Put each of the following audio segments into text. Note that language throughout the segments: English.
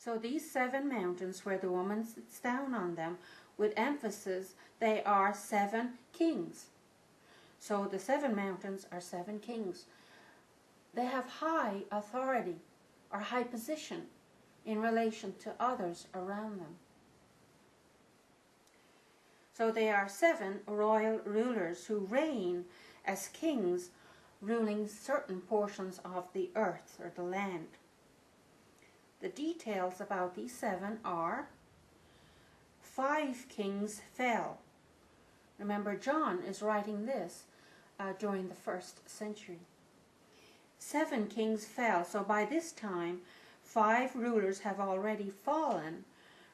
So these 7 mountains where the woman sits down on them, with emphasis, they are 7 kings. So the 7 mountains are 7 kings. They have high authority or high position in relation to others around them. So they are 7 royal rulers who reign as kings, ruling certain portions of the earth or the land. The details about these 7 are: 5 kings fell. Remember, John is writing this during the 1st century. 7 kings fell, so by this time 5 rulers have already fallen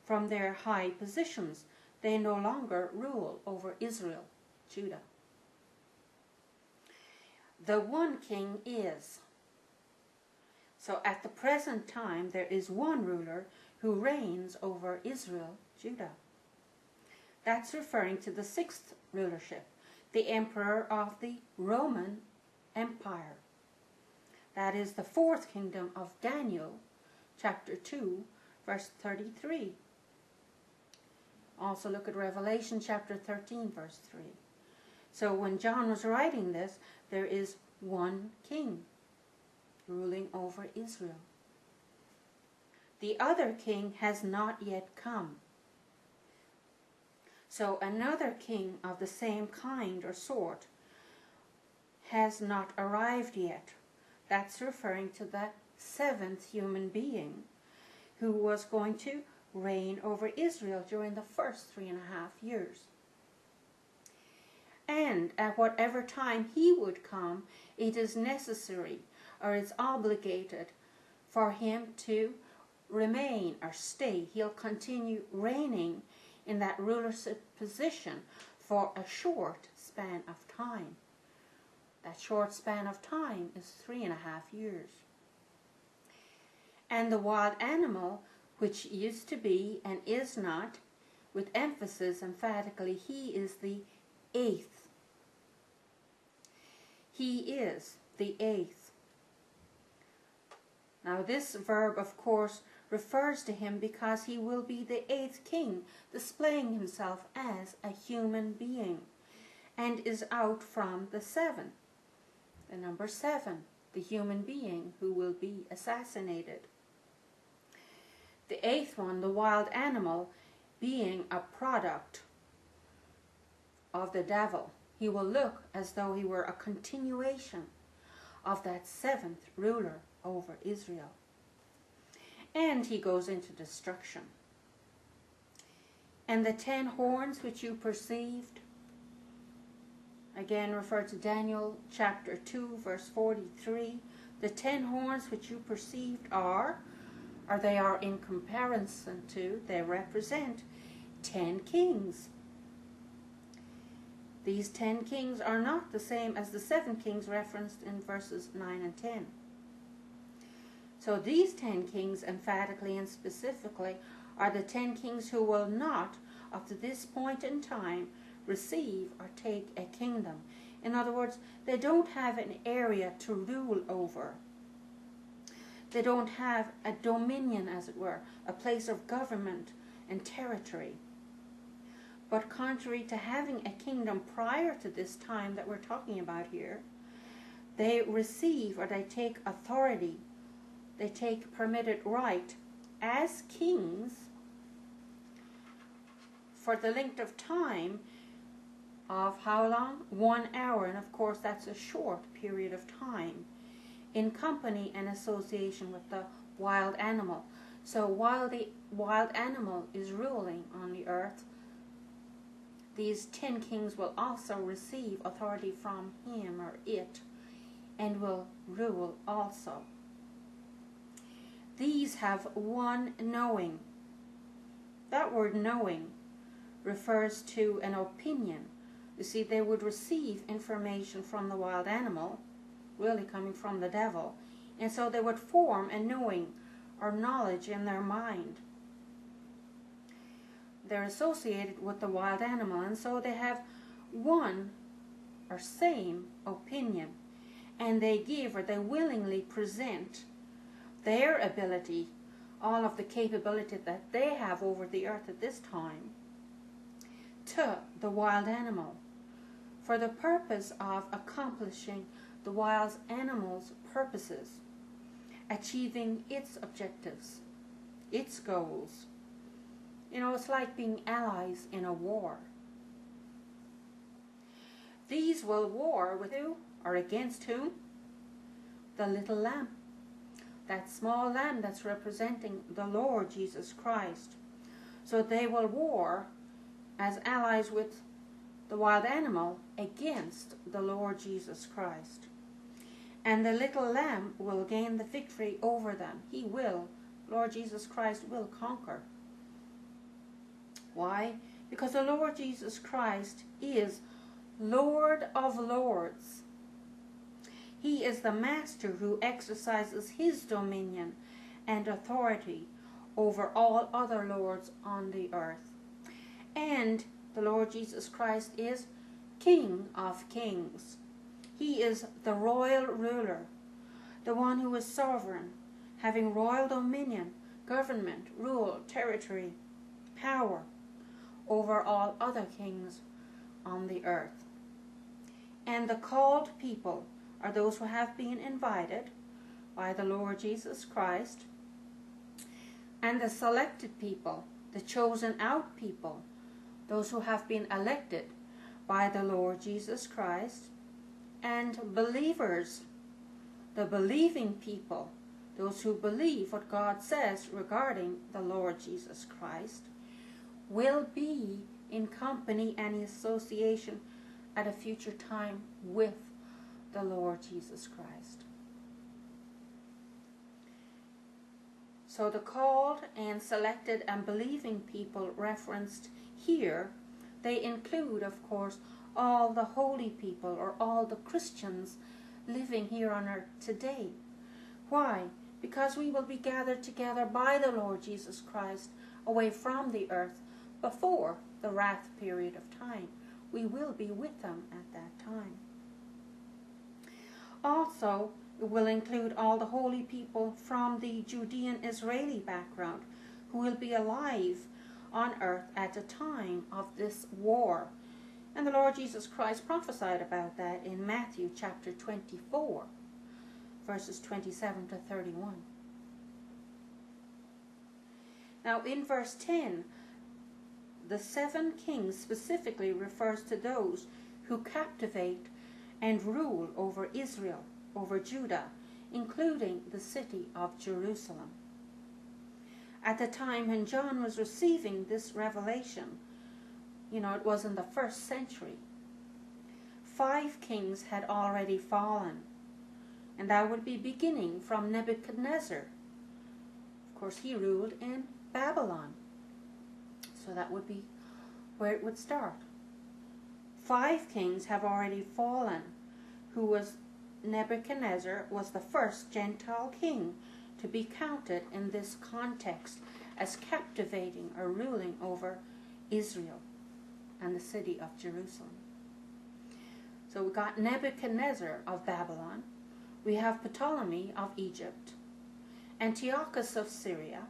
from their high positions. They no longer rule over Israel, Judah. The one king is. So at the present time there is one ruler who reigns over Israel, Judah. That's referring to the 6th rulership, the emperor of the Roman Empire. That is the 4th kingdom of Daniel, chapter 2, verse 33. Also look at Revelation chapter 13, verse 3. So when John was writing this, there is one king ruling over Israel. The other king has not yet come. So another king of the same kind or sort has not arrived yet. That's referring to the 7th human being who was going to reign over Israel during the first 3.5 years. And at whatever time he would come, it is necessary or it's obligated for him to remain or stay. He'll continue reigning in that rulership position for a short span of time. That short span of time is 3.5 years. And the wild animal, which used to be and is not, with emphasis emphatically, he is the 8th. He is the 8th. Now this verb, of course, refers to him because he will be the 8th king, displaying himself as a human being, and is out from the 7. The number 7, the human being who will be assassinated. The 8th one, the wild animal, being a product of the devil. He will look as though he were a continuation of that 7th ruler over Israel. And he goes into destruction. And the 10 horns which you perceived, again refer to Daniel chapter 2 verse 43. The 10 horns which you perceived they are in comparison to, they represent 10 kings. These 10 kings are not the same as the 7 kings referenced in verses 9 and 10. So these 10 kings emphatically and specifically are the 10 kings who will not, up to this point in time, receive or take a kingdom. In other words, they don't have an area to rule over. They don't have a dominion, as it were, a place of government and territory. But contrary to having a kingdom prior to this time that we're talking about here, they receive or they take authority, they take permitted right as kings for the length of time of how long? 1 hour, and of course that's a short period of time, in company and association with the wild animal. So while the wild animal is ruling on the earth, these 10 kings will also receive authority from him or it, and will rule also. These have one knowing. That word knowing refers to an opinion. You see, they would receive information from the wild animal, really coming from the devil, and so they would form a knowing or knowledge in their mind. They're associated with the wild animal, and so they have one or same opinion, and they give or they willingly present their ability all of the capability that they have over the earth at this time, to the wild animal for the purpose of accomplishing the wild animal's purposes, achieving its objectives, its goals. You know, it's like being allies in a war. These will war with who or against whom? The little lamb. That small lamb that's representing the Lord Jesus Christ. So they will war as allies with the wild animal against the Lord Jesus Christ. And the little lamb will gain the victory over them. He will. Lord Jesus Christ will conquer. Why? Because the Lord Jesus Christ is Lord of Lords. He is the master who exercises his dominion and authority over all other lords on the earth. And the Lord Jesus Christ is King of Kings. He is the royal ruler, the one who is sovereign, having royal dominion, government, rule, territory, power over all other kings on the earth. And the called people are those who have been invited by the Lord Jesus Christ, and the selected people, the chosen out people, those who have been elected by the Lord Jesus Christ, and believers, the believing people, those who believe what God says regarding the Lord Jesus Christ, will be in company and association at a future time with the Lord Jesus Christ. So the called and selected and believing people referenced here, they include, of course, all the holy people or all the Christians living here on earth today. Why? Because we will be gathered together by the Lord Jesus Christ away from the earth before the wrath period of time. We will be with them at that time. Also, it will include all the holy people from the Judean Israeli background who will be alive on earth at the time of this war. And the Lord Jesus Christ prophesied about that in Matthew chapter 24, verses 27 to 31. Now in verse 10, the 7 kings specifically refers to those who captivate and rule over Israel, over Judah, including the city of Jerusalem. At the time when John was receiving this revelation, you know, it was in the 1st century, 5 kings had already fallen, and that would be beginning from Nebuchadnezzar. Of course, he ruled in Babylon, so that would be where it would start. 5 kings have already fallen, who was Nebuchadnezzar was the first Gentile king to be counted in this context as captivating or ruling over Israel and the city of Jerusalem. So we got Nebuchadnezzar of Babylon, we have Ptolemy of Egypt, Antiochus of Syria,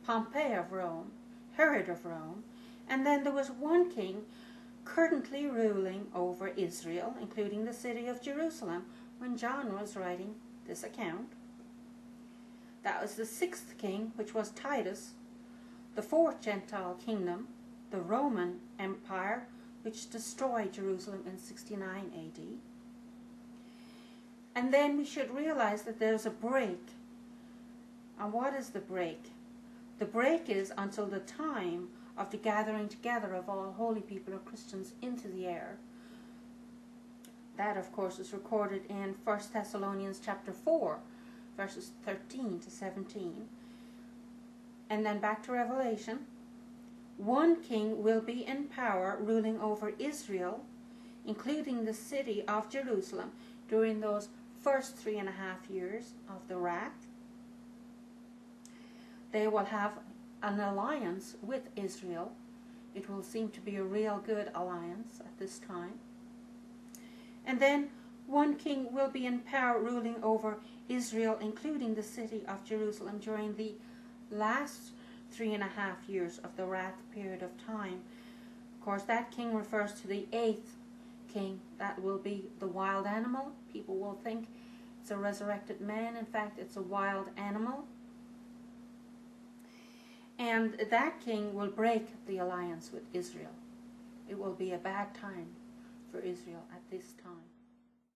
Pompey of Rome, Herod of Rome, and then there was one king currently ruling over Israel, including the city of Jerusalem, when John was writing this account. That was the 6th king, which was Titus, the 4th Gentile kingdom, the Roman Empire, which destroyed Jerusalem in 69 AD. And then we should realize that there's a break. And what is the break? The break is until the time of the gathering together of all holy people or Christians into the air. That, of course, is recorded in 1 Thessalonians chapter 4, verses 13 to 17. And then back to Revelation. One king will be in power ruling over Israel, including the city of Jerusalem, during those first 3.5 years of the wrath. They will have an alliance with Israel. It will seem to be a real good alliance at this time. And then one king will be in power ruling over Israel, including the city of Jerusalem, during the last 3.5 years of the wrath period of time. Of course, that king refers to the 8th king. That will be the wild animal. People will think it's a resurrected man. In fact, it's a wild animal. And that king will break the alliance with Israel. It will be a bad time for Israel at this time.